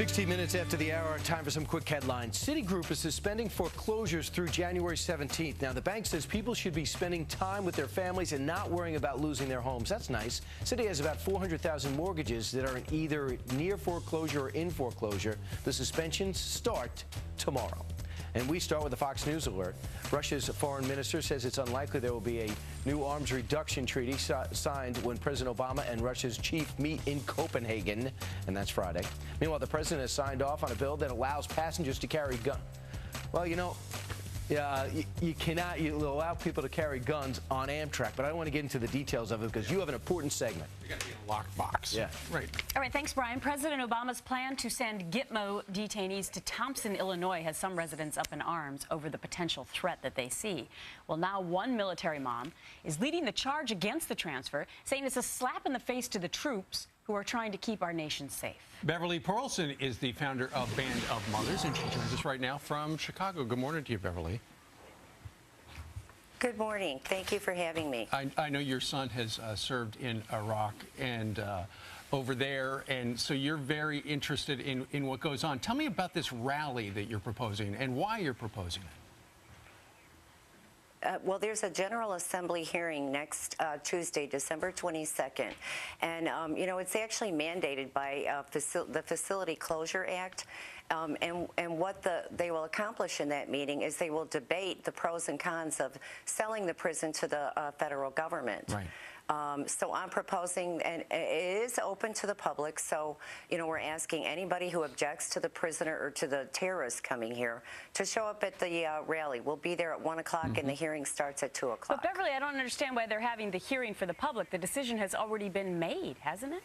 60 minutes after the hour, time for some quick headlines. Citigroup is suspending foreclosures through January 17th. Now, the bank says people should be spending time with their families and not worrying about losing their homes. That's nice. Citi has about 400,000 mortgages that are either near foreclosure or in foreclosure. The suspensions start tomorrow. And we start with the Fox News alert. Russia's foreign minister says it's unlikely there will be a new arms reduction treaty signed when President Obama and Russia's chief meet in Copenhagen, and that's Friday. Meanwhile, the president has signed off on a bill that allows passengers to carry guns. Well, you know, you cannot allow people to carry guns on Amtrak, but I don't want to get into the details of it because you have an important segment. You got to be in a locked box. Yeah. Right. All right, thanks, Brian. President Obama's plan to send Gitmo detainees to Thompson, Illinois, has some residents up in arms over the potential threat that they see. Well, now one military mom is leading the charge against the transfer, saying it's a slap in the face to the troops who are trying to keep our nation safe. Beverly Pearlson is the founder of Band of Mothers, and she joins us right now from Chicago. Good morning to you, Beverly. Good morning. Thank you for having me. I know your son has served in Iraq and over there, and so you're very interested in what goes on. Tell me about this rally that you're proposing and why you're proposing it. Well, there's a General Assembly hearing next Tuesday, December 22nd. And, you know, it's actually mandated by the Facility Closure Act. And what they will accomplish in that meeting is they will debate the pros and cons of selling the prison to the federal government. Right. So I'm proposing, and it is open to the public, so, you know, we're asking anybody who objects to the prisoner or to the terrorists coming here to show up at the rally. We'll be there at 1 o'clock, and the hearing starts at 2 o'clock. But, Beverly, I don't understand why they're having the hearing for the public. The decision has already been made, hasn't it?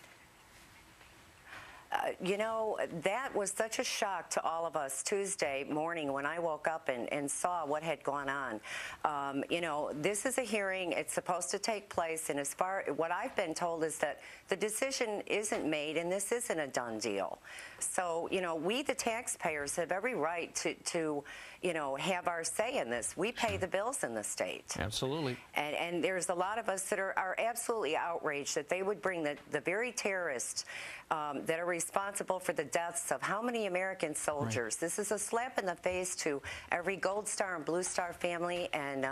You know, that was such a shock to all of us Tuesday morning when I woke up and saw what had gone on. You know, this is a hearing. It's supposed to take place, and as far what I've been told is that the decision isn't made, and this isn't a done deal. So, you know, we, the taxpayers, have every right to you know, have our say in this. We pay the bills in the state. Absolutely. And there's a lot of us that are absolutely outraged that they would bring the very terrorists that are responsible for the deaths of how many American soldiers. Right. This is a slap in the face to every Gold Star and Blue Star family, and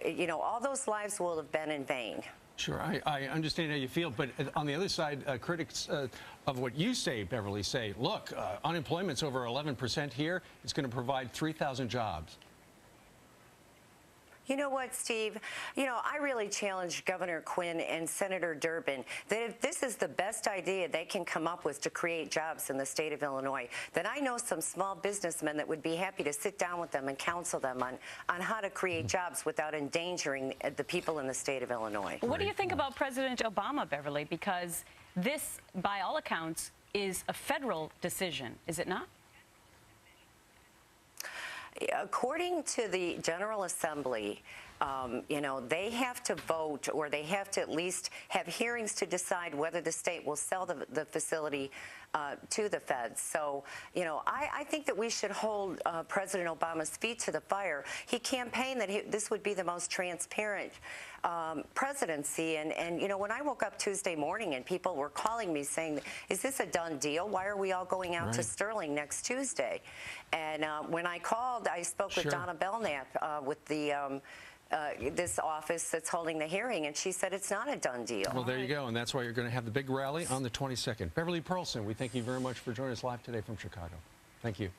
you know, all those lives will have been in vain. Sure, I understand how you feel, but on the other side, critics of what you say, Beverly, say, look, unemployment's over 11% here. It's going to provide 3,000 jobs. You know what, Steve? You know, I really challenge Governor Quinn and Senator Durbin that if this is the best idea they can come up with to create jobs in the state of Illinois, then I know some small businessmen that would be happy to sit down with them and counsel them on how to create jobs without endangering the people in the state of Illinois. What do you think about President Obama, Beverly? Because this, by all accounts, is a federal decision, is it not? According to the General Assembly, you know, they have to vote, or they have to at least have hearings to decide whether the state will sell the facility to the feds. So, you know, I think that we should hold President Obama's feet to the fire. He campaigned that this would be the most transparent presidency. And, you know, when I woke up Tuesday morning and people were calling me saying, is this a done deal? Why are we all going out to Sterling next Tuesday? And when I called, I spoke with Donna Belknap with the this office that's holding the hearing, and she said it's not a done deal. Well, there you go, and that's why you're going to have the big rally on the 22nd. Beverly Pearlson, we thank you very much for joining us live today from Chicago. Thank you.